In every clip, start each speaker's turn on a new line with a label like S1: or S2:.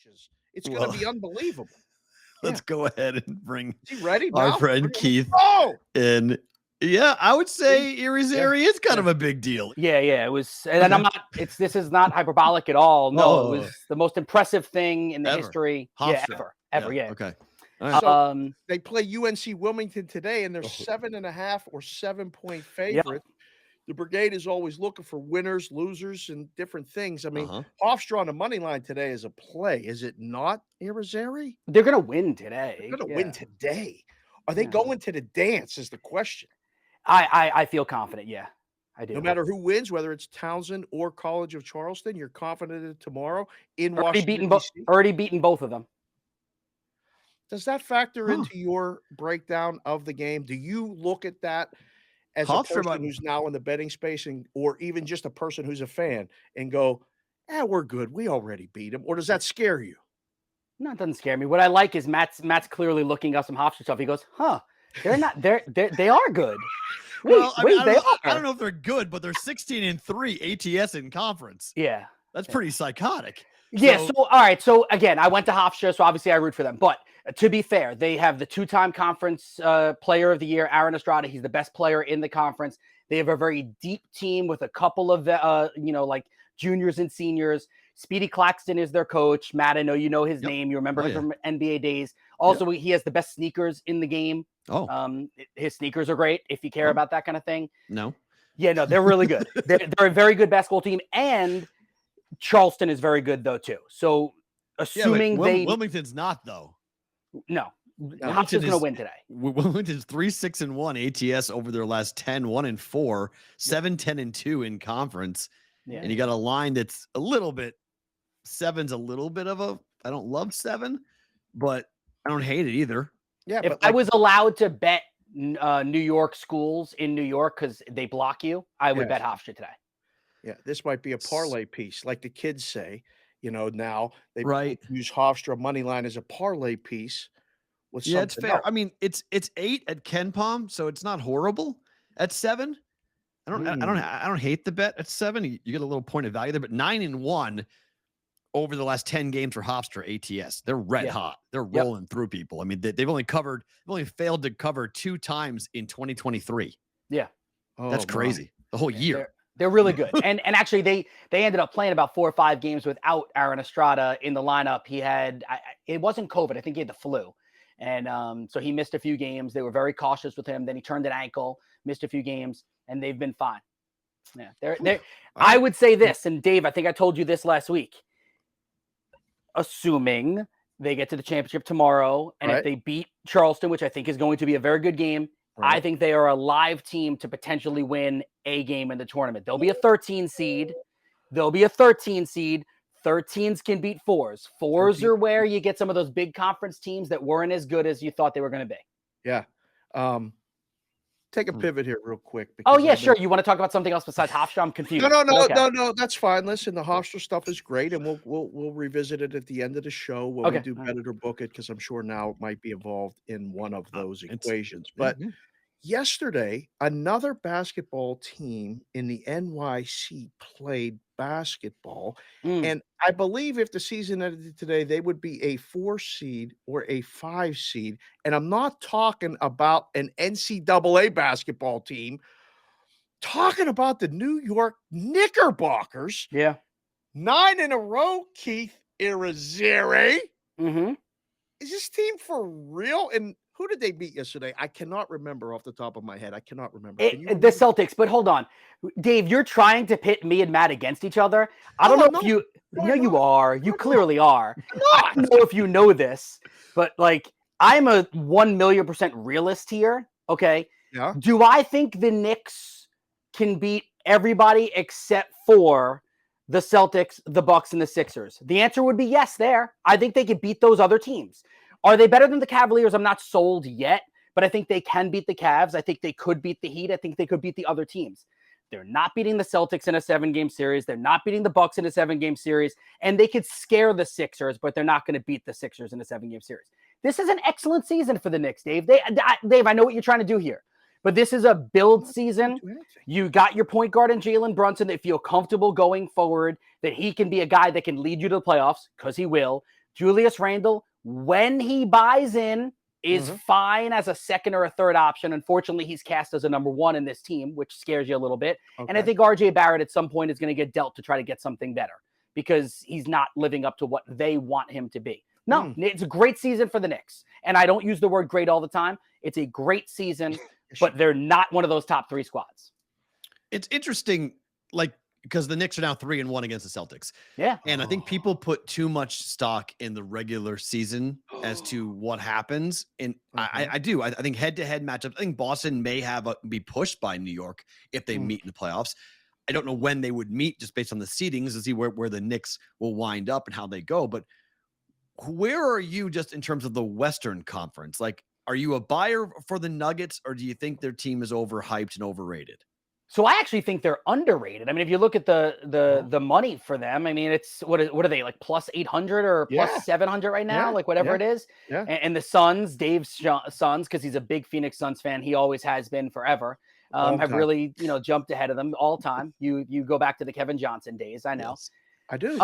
S1: matches. It's going to be unbelievable.
S2: Let's go ahead and bring
S1: Is he ready
S2: our
S1: now?
S2: friend Keith in. Yeah, I would say Irizarry is kind of a big deal.
S3: Yeah, it was, and I'm not. This is not hyperbolic at all. No, it was the most impressive thing in the history.
S2: Hofstra.
S3: Ever. Yeah.
S2: Okay.
S1: Right. So they play UNC Wilmington today, and they're 7.5 or 7-point favorite. Yep. The Brigade is always looking for winners, losers, and different things. I mean, Hofstra on the money line today is a play, is it not, Irizarry?
S3: They're going to win today.
S1: They're going to win today. Are they going to the dance is the question.
S3: I feel confident, yeah. I do.
S1: No matter who wins, whether it's Townsend or College of Charleston, you're confident that tomorrow in Washington, D.C.?
S3: Already beaten both of them.
S1: Does that factor into your breakdown of the game? Do you look at that as a person who's now in the betting space, or even just a person who's a fan, and go, we're good. We already beat them. Or does that scare you?
S3: No, it doesn't scare me. What I like is Matt's clearly looking up some Hofstra stuff. He goes, they are good.
S2: Well, I don't know if they're good, but they're 16-3 ATS in conference.
S3: Yeah.
S2: That's pretty psychotic.
S3: Yeah. So, all right. So again, I went to Hofstra, so obviously I root for them. But to be fair, they have the 2-time conference player of the year, Aaron Estrada. He's the best player in the conference. They have a very deep team with a couple of, like juniors and seniors. Speedy Claxton is their coach. Matt, I know you know his name. You remember him from NBA days. Also, he has the best sneakers in the game. His sneakers are great if you care about that kind of thing.
S2: No.
S3: Yeah, no, they're really good. They're a very good basketball team, and Charleston is very good though too. So assuming
S2: Wilmington's not though.
S3: No. Hofstra's going to win today.
S2: Wilmington's 3-6-1 ATS over their last 10, 1-4, 7-10-2 in conference. Yeah. And you got a line that's a little bit, 7's a little bit of a, I don't love 7, but I don't hate it either.
S1: Yeah.
S3: If I was allowed to bet New York schools in New York because they block you, I would bet Hofstra today.
S1: Yeah. This might be a parlay piece. Like the kids say, now they use Hofstra money line as a parlay piece.
S2: Yeah, it's fair. I mean, it's 8 at Ken Palm, so it's not horrible. At 7, I don't hate the bet at 7. You get a little point of value there, but 9-1 over the last 10 games for Hofstra ATS. They're red hot. They're rolling through people. I mean, they've only failed to cover 2 times in 2023.
S3: Yeah,
S2: that's crazy. The whole year.
S3: They're really good. And actually, they ended up playing about 4 or 5 games without Aaron Estrada in the lineup. He had it wasn't COVID. I think he had the flu. And so he missed a few games. They were very cautious with him. Then he turned an ankle, missed a few games, and they've been fine. Yeah, they're I would say this, and Dave, I think I told you this last week. Assuming they get to the championship tomorrow, and if they beat Charleston, which I think is going to be a very good game, I think they are a live team to potentially win a game in the tournament. They'll be a 13 seed. 13s can beat 4s. 4s are where you get some of those big conference teams that weren't as good as you thought they were going to be.
S1: Yeah. Take a pivot here real quick.
S3: Oh, yeah, sure. You want to talk about something else besides Hofstra? I'm confused.
S1: No. That's fine. Listen, the Hofstra stuff is great, and we'll revisit it at the end of the show when we do Bet It or Book It, because I'm sure now it might be involved in one of those equations. But yesterday, another basketball team in the NYC played basketball. And I believe if the season ended today, they would be a 4 seed or a 5 seed. And I'm not talking about an NCAA basketball team, talking about the New York Knickerbockers.
S3: Yeah.
S1: 9 in a row, Keith Irizarry.
S3: Mm-hmm.
S1: Is this team for real? And who did they beat yesterday? I cannot remember off the top of my head. I cannot remember.
S3: The Celtics, but hold on. Dave, you're trying to pit me and Matt against each other. I don't know if you... No, you are. You clearly are. I don't know if you know this, but like, I'm a 1,000,000% realist here, okay?
S1: Yeah.
S3: Do I think the Knicks can beat everybody except for the Celtics, the Bucks, and the Sixers? The answer would be yes there. I think they could beat those other teams. Are they better than the Cavaliers? I'm not sold yet, but I think they can beat the Cavs. I think they could beat the Heat. I think they could beat the other teams. They're not beating the Celtics in a 7-game series. They're not beating the Bucks in a 7-game series, and they could scare the Sixers, but they're not going to beat the Sixers in a 7-game series. This is an excellent season for the Knicks, Dave. Dave, I know what you're trying to do here, but this is a build season. You got your point guard in Jalen Brunson that feel comfortable going forward, that he can be a guy that can lead you to the playoffs, because he will. Julius Randle, when he buys in, is fine as a second or a third option. Unfortunately, he's cast as a number one in this team, which scares you a little bit. Okay. And I think RJ Barrett at some point is going to get dealt to try to get something better because he's not living up to what they want him to be. No, it's a great season for the Knicks. And I don't use the word great all the time. It's a great season, but they're not one of those top 3 squads.
S2: It's interesting, because the Knicks are now 3-1 against the Celtics.
S3: Yeah.
S2: And I think people put too much stock in the regular season as to what happens. And I do. I think head-to-head matchups, I think Boston may be pushed by New York if they meet in the playoffs. I don't know when they would meet just based on the seedings to see where the Knicks will wind up and how they go. But where are you just in terms of the Western Conference? Are you a buyer for the Nuggets, or do you think their team is overhyped and overrated?
S3: So I actually think they're underrated. I mean, if you look at the money for them, I mean, it's what are they, like plus 800 or plus 700 right now, like whatever it is. Yeah. And the Suns, Dave's Suns, because he's a big Phoenix Suns fan, he always has been forever. Have really jumped ahead of them all time. You go back to the Kevin Johnson days. I know.
S1: Yes, I do.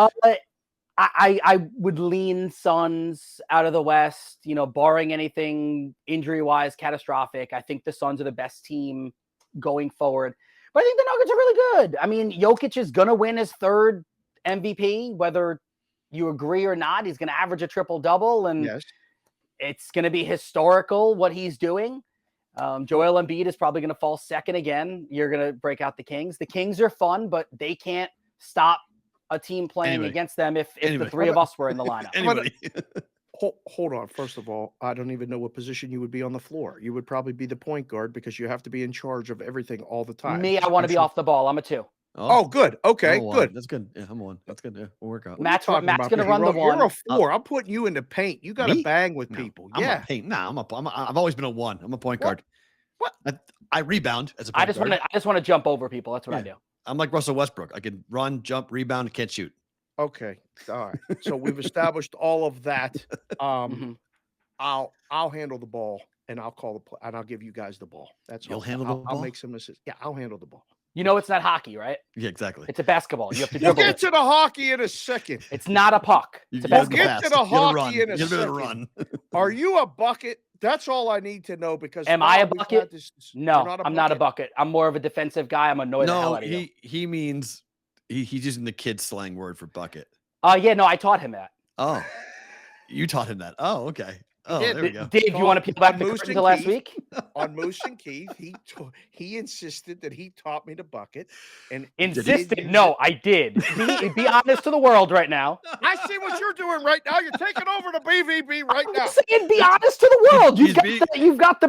S3: I would lean Suns out of the West, barring anything injury-wise catastrophic. I think the Suns are the best team going forward. But I think the Nuggets are really good. I mean, Jokic is going to win his 3rd MVP, whether you agree or not. He's going to average a triple-double, and it's going to be historical what he's doing. Joel Embiid is probably going to fall 2nd again. You're going to break out the Kings. The Kings are fun, but they can't stop a team playing against them if the 3 of us were in the lineup.
S1: Hold on. First of all, I don't even know what position you would be on the floor. You would probably be the point guard because you have to be in charge of everything all the time.
S3: Me, I want to be off the ball. I'm a 2.
S1: Oh, good. Okay, good.
S2: That's good. Yeah, I'm a 1. That's good. Yeah, we'll work out.
S3: Matt's going to run the 1.
S1: You're a 4. I'm putting you in the paint. You got to bang with people.
S2: I'm a paint. I've always been a 1. I'm a point guard.
S1: What?
S2: I rebound as a point guard.
S3: I just want to jump over people. That's what I do.
S2: I'm like Russell Westbrook. I can run, jump, rebound, can't shoot.
S1: Okay. All right. So we've established all of that. I'll handle the ball and I'll call the play and I'll give you guys the ball. That's
S2: You'll
S1: all.
S2: handle the ball.
S1: I'll make some assists. Yeah, I'll handle the ball.
S3: It's not hockey, right?
S2: Yeah, exactly.
S3: It's a basketball. You have to
S1: We'll get to the hockey in a second.
S3: It's not a puck. It's a basketball.
S1: We'll get to the hockey in a second. Are you a bucket? That's all I need to know because
S3: am I a bucket? No, I'm not a bucket. I'm more of a defensive guy. I'm annoyed the hell out of you.
S2: He means he's using the kid slang word for bucket.
S3: No, I taught him that.
S2: Oh, you taught him that. Oh, okay. Oh, there we go.
S3: Dave, you want to peel back the curtain to last week?
S1: On Moose and Keith, he insisted that he taught me to bucket. And
S3: insisted? No, I did. Be honest to the world right now.
S1: I see what you're doing right now. You're taking over the BVB right now.
S3: I'm saying be honest to the world. You've got the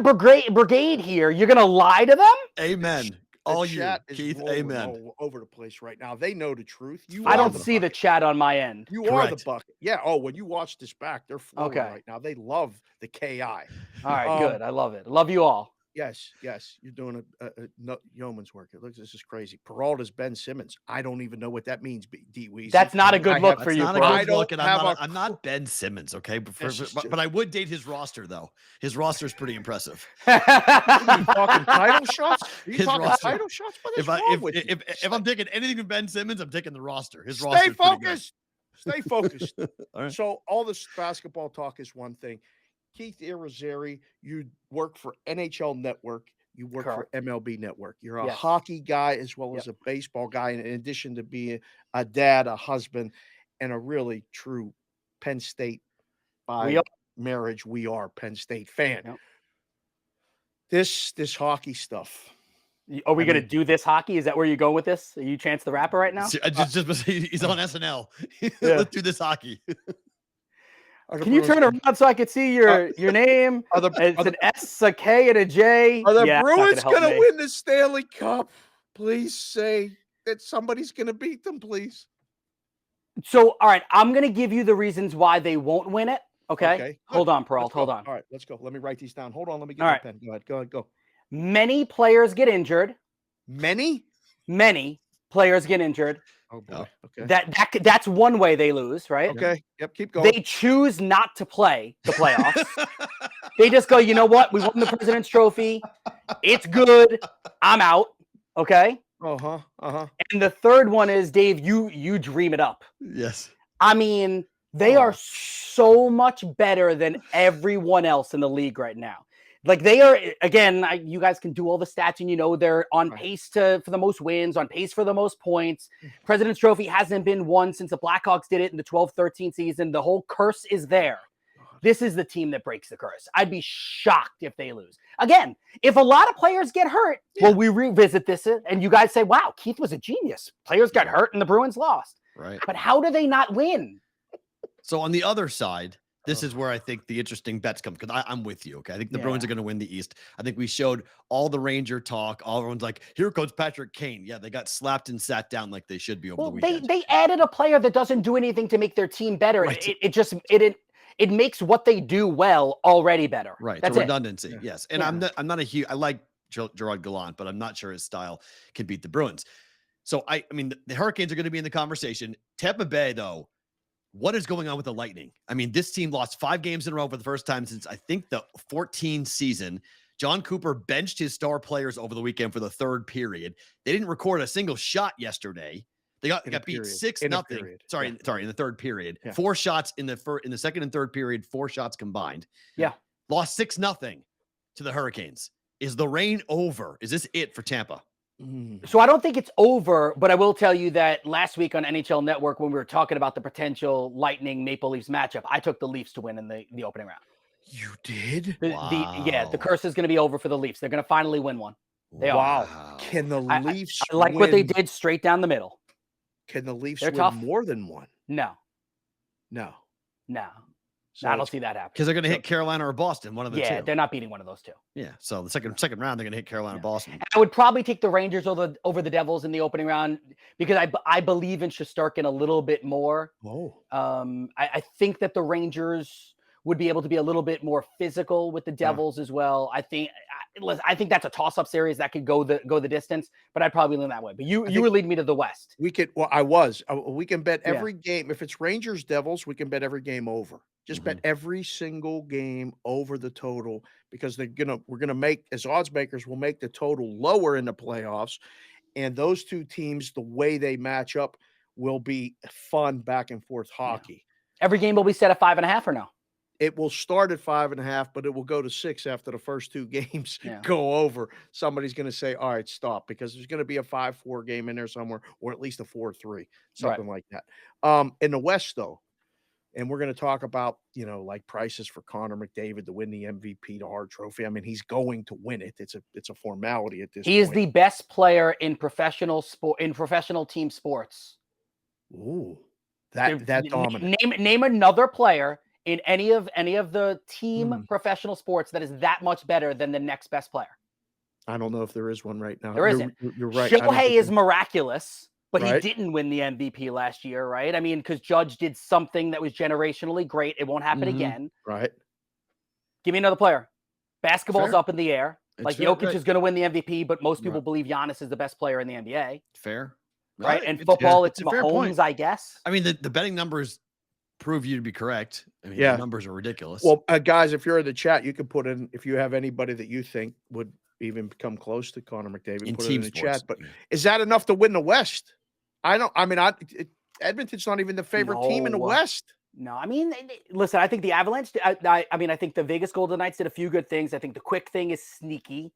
S3: brigade here. You're going to lie to them?
S2: Amen. All you,
S1: Keith, amen. All over the place right now. They know the truth.
S3: I don't see the chat on my end.
S1: You are the bucket. Yeah. Oh, when you watch this back, they're flowing right now. They love the KI.
S3: All right, good. I love it. Love you all.
S1: Yes. You're doing a yeoman's work. This is crazy. Perrault is Ben Simmons. I don't even know what that means. D-Weezy.
S3: That's not a good look for you.
S2: I'm not Ben Simmons, okay? But I would date his roster though. His roster is pretty impressive.
S1: Are you talking title shots? If
S2: I'm taking anything from Ben Simmons, I'm taking the roster. His
S1: Stay
S2: roster.
S1: Focused. Stay focused.
S2: All right.
S1: So all this basketball talk is one thing. Keith Irizarry, you work for NHL Network. You work for MLB Network. You're a hockey guy as well as a baseball guy. And in addition to being a dad, a husband, and a really true Penn State by marriage, we are Penn State fan. Yep. This hockey stuff.
S3: Are we going to do this hockey? Is that where you go with this? Are you Chance the Rapper right now?
S2: He's on SNL. Let's do this hockey.
S3: Can you turn around so I can see your name? It's an S, a K, and a J.
S1: Are the Bruins going to win the Stanley Cup? Please say that somebody's going to beat them, please.
S3: So, all right, I'm going to give you the reasons why they won't win it. Okay. Hold on, Perrault. Hold on.
S1: All right, let's go. Let me write these down. Hold on. Let me get my pen. Go ahead.
S3: Many players get injured.
S1: Many
S3: players get injured.
S1: Oh boy. Okay.
S3: That's one way they lose, right?
S1: Okay. Yep. Keep going.
S3: They choose not to play the playoffs. They just go, you know what? We won the President's Trophy. It's good. I'm out. Okay.
S1: And
S3: the third one is, Dave, you dream it up.
S2: Yes.
S3: I mean, They are so much better than everyone else in the league right now. Like they are, again, you guys can do all the stats and they're on pace for the most wins, on pace for the most points. President's Trophy hasn't been won since the Blackhawks did it in the 12-13 season. The whole curse is there. This is the team that breaks the curse. I'd be shocked if they lose. Again, if a lot of players get hurt, well, we revisit this and you guys say, wow, Keith was a genius. Players got hurt and the Bruins lost.
S2: Right.
S3: But how do they not win?
S2: So on the other side, this is where I think the interesting bets come, because I'm with you. Okay. I think the Bruins are going to win the East. I think we showed all the Ranger talk. Everyone's like, here comes Patrick Kane. Yeah, they got slapped and sat down like they should be over the weekend.
S3: They added a player that doesn't do anything to make their team better. Right. It makes what they do well already better.
S2: Right. That's redundancy. Yeah. Yes. And I'm not a huge, I like Gerard Gallant, but I'm not sure his style can beat the Bruins. So I mean, the Hurricanes are going to be in the conversation. Tampa Bay, though, what is going on with the Lightning? I mean, this team lost 5 games in a row for the first time since I think the 14 season. John Cooper benched his star players over the weekend for the 3rd period. They didn't record a single shot yesterday. They got beat 6-0. Sorry, in the 3rd period. Yeah. 4 shots in the 2nd and 3rd period, 4 shots combined.
S3: Yeah.
S2: Lost 6-0 to the Hurricanes. Is the reign over? Is this it for Tampa?
S3: So I don't think it's over, but I will tell you that last week on NHL Network, when we were talking about the potential Lightning Maple Leafs matchup, I took the Leafs to win in the opening round.
S1: You did?
S3: The curse is going to be over for the Leafs. They're going to finally win one. They are.
S1: Can the Leafs
S3: I like what they did straight down the middle.
S1: Can the Leafs win more than one?
S3: No. So I don't see that happen.
S2: Because they're going to hit Carolina or Boston, one of the two.
S3: Yeah, they're not beating one of those two.
S2: Yeah, so the second round, they're going to hit Carolina or Boston.
S3: And I would probably take the Rangers over the Devils in the opening round because I believe in Shesterkin a little bit more. I think that the Rangers would be able to be a little bit more physical with the Devils as well. I think that's a toss-up series that could go the distance, but I'd probably lean that way. But you were leading me to the West.
S1: We could. Well, I was. We can bet every game. If it's Rangers Devils, we can bet every game over. Just bet every single game over the total because we're gonna make, as odds makers, we'll make the total lower in the playoffs, and those two teams, the way they match up, will be fun back and forth hockey.
S3: Every game will be set at 5.5 or no?
S1: It will start at 5.5, but it will go to 6 after the first 2 games go over. Somebody's going to say, all right, stop, because there's going to be a 5-4 game in there somewhere, or at least a 4-3, something like that. In the West, though, and we're going to talk about, like prices for Connor McDavid to win the MVP, the Hart Trophy. I mean, he's going to win it. It's a formality at this point.
S3: He is the best player in professional team sports.
S1: Ooh, that dominant.
S3: Name another player in any of the team professional sports that is that much better than the next best player.
S1: I don't know if there is one right now.
S3: There isn't.
S1: You're right.
S3: Shohei is miraculous, but he didn't win the MVP last year, right? I mean, because Judge did something that was generationally great. It won't happen again.
S1: Right.
S3: Give me another player. Basketball's up in the air. Jokic is going to win the MVP, but most people believe Giannis is the best player in the NBA.
S2: Fair.
S3: Right. And football, it's Mahomes, I guess.
S2: I mean, the betting numbers prove you to be correct. I mean, the numbers are ridiculous.
S1: Well, guys, if you're in the chat, you can put in, if you have anybody that you think would even come close to Connor McDavid, put it in the chat. But is that enough to win the West? Edmonton's not even the favorite team in the West.
S3: No, I mean, listen, I think the Avalanche, I think the Vegas Golden Knights did a few good things. I think the Quick thing is sneaky.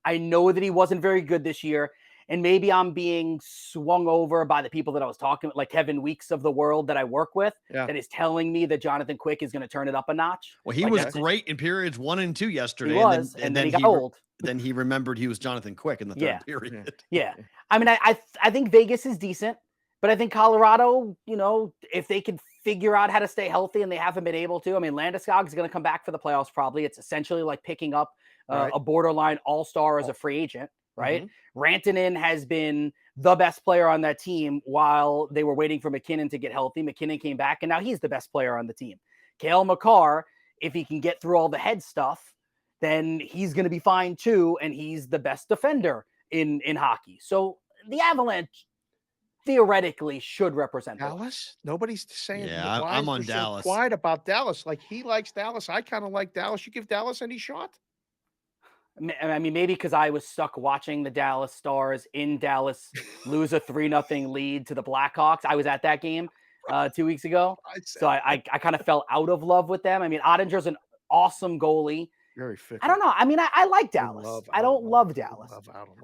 S3: I know that he wasn't very good this year. And maybe I'm being swung over by the people that I was talking with, like Kevin Weeks of the world that I work with, that is telling me that Jonathan Quick is going to turn it up a notch.
S2: Well, he was great in periods 1 and 2 yesterday.
S3: He was, and then he got old.
S2: Then he remembered he was Jonathan Quick in the 3rd period.
S3: Yeah. I mean, I think Vegas is decent, but I think Colorado, if they could figure out how to stay healthy, and they haven't been able to. I mean, Landeskog is going to come back for the playoffs probably. It's essentially like picking up a borderline all-star as a free agent. Right. Rantanen has been the best player on that team while they were waiting for McKinnon to get healthy. McKinnon came back and now he's the best player on the team. Cale Makar, if he can get through all the head stuff, then he's going to be fine too. And he's the best defender in hockey. So the Avalanche theoretically should represent
S1: Dallas. Nobody's saying.
S2: Yeah, I'm on Dallas.
S1: So quiet about Dallas. Like, he likes Dallas. I kind of like Dallas. You give Dallas any shot?
S3: I mean, maybe because I was stuck watching the Dallas Stars in Dallas lose a 3-0 lead to the Blackhawks. I was at that game. 2 weeks ago. So I kind of fell out of love with them. I mean, Ottinger's an awesome goalie.
S1: Very fickle.
S3: I don't know. I mean, I like Dallas. I don't love Dallas.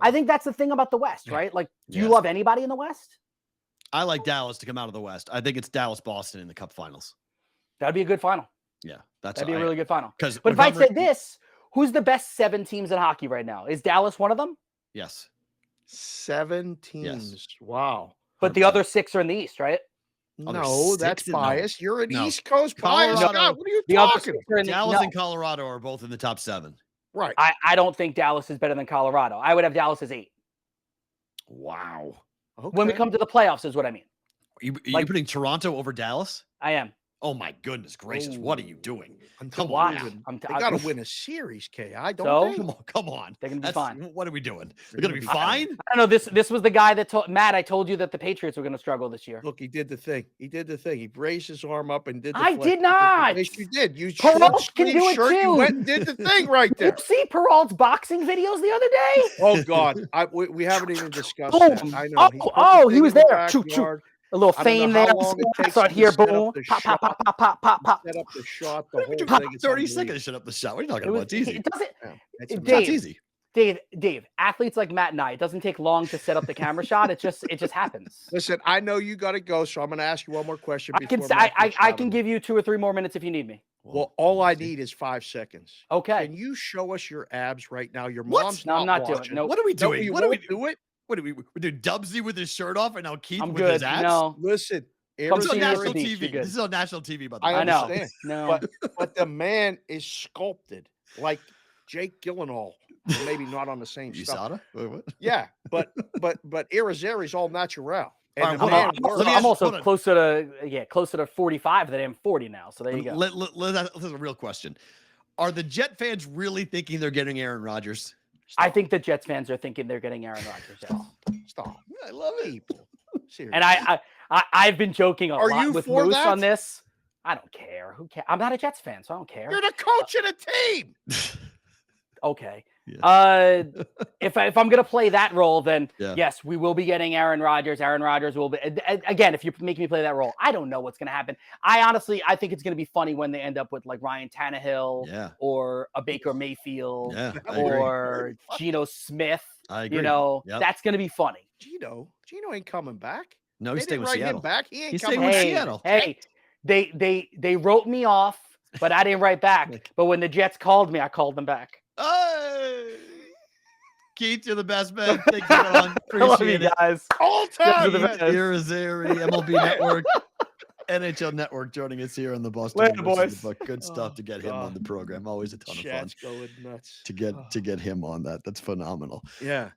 S3: I think that's the thing about the West, right? Like, do you love anybody in the West?
S2: I like Dallas to come out of the West. I think it's Dallas-Boston in the Cup Finals.
S3: That'd be a good final.
S2: Yeah,
S3: that'd be a really good final.
S2: But
S3: if I said this, who's the best 7 teams in hockey right now? Is Dallas one of them?
S2: Yes.
S1: 7 teams. Yes. Wow.
S3: But the other 6 are in the East, right?
S1: No, that's biased. You're an East Coast bias.
S2: Colorado.
S1: What are you talking about?
S2: Dallas and Colorado are both in the top 7.
S1: Right.
S3: I don't think Dallas is better than Colorado. I would have Dallas as 8.
S2: Wow.
S1: Okay.
S3: When we come to the playoffs is what I mean.
S2: Are you putting Toronto over Dallas?
S3: I am.
S2: Oh my goodness gracious! What are you doing?
S1: Come on, they got to win a series, Ki. Don't they?
S2: Come on.
S3: They're gonna be fine.
S2: What are we doing? They're gonna be fine.
S3: I don't know. This was the guy that told Matt. I told you that the Patriots were going to struggle this year.
S1: Look, he did the thing. He raised his arm up and did.
S3: I did not.
S1: Yes, you did. You
S3: Perrault can do it too.
S1: You went and did the thing right there.
S3: Did you see Perrault's boxing videos the other day?
S1: Oh God, we haven't even discussed that. I
S3: know. He was there. A little feign there. Start here, boom. Pop, pop, pop, pop, pop, pop, pop.
S1: Set up the shot. The whole thing.
S2: 30 seconds to set up the shot. What are you talking about? It's easy.
S3: It doesn't.
S2: It's easy.
S3: Dave, athletes like Matt and I, it doesn't take long to set up the camera shot. It just happens.
S1: Listen, I know you got to go, so I'm going to ask you one more question.
S3: I can give you 2 or 3 more minutes if you need me.
S1: Well, all I need is 5 seconds.
S3: Okay.
S1: Can you show us your abs right now? Your mom's
S3: No, I'm not
S1: watching.
S3: doing it. No.
S2: What are we doing?
S1: What do we do it?
S2: What do we do? Dubsy with his shirt off and now Keith with
S3: good.
S2: his abs?
S3: No.
S1: Listen.
S2: This is on national TV. This is on national TV, by the way.
S1: I understand.
S3: No.
S1: But the man is sculpted like Jake Gyllenhaal. Maybe not on the same stuff.
S2: What?
S1: Yeah, but Irizarry's all natural. And
S3: I'm also closer to 45 than I am 40 now. So there you go.
S2: This is a real question. Are the Jet fans really thinking they're getting Aaron Rodgers?
S3: Stop. I think the Jets fans are thinking they're getting Aaron Rodgers.
S1: Stop.
S2: I love it.
S1: People. Seriously.
S3: And I've been joking a lot with Moose
S1: that?
S3: on this. I don't care. Who cares? I'm not a Jets fan, so I don't care.
S1: You're the coach of the team.
S3: Okay.
S2: Yeah.
S3: If I'm gonna play that role, then yes, we will be getting Aaron Rodgers. Aaron Rodgers will be again. If you make me play that role, I don't know what's gonna happen. I think it's gonna be funny when they end up with like Ryan Tannehill or a Baker Mayfield or Geno Smith.
S2: I agree.
S3: You know, that's gonna be funny.
S1: Geno ain't coming back.
S2: No, he's staying with Seattle.
S1: Him back. He ain't
S2: he's
S1: coming
S2: staying with
S1: back.
S2: Seattle.
S3: Hey, they wrote me off, but I didn't write back. But when the Jets called me, I called them back.
S2: Keith, you're the best, man. Thank you, Ron. Appreciate it,
S3: guys.
S1: All time.
S2: Irizarry, MLB Network, NHL Network, joining us here on the Boston.
S3: Later, boys.
S2: Good stuff to get him on the program. Always a ton of fun.
S1: Going nuts
S2: to get him on that. That's phenomenal.
S1: Yeah.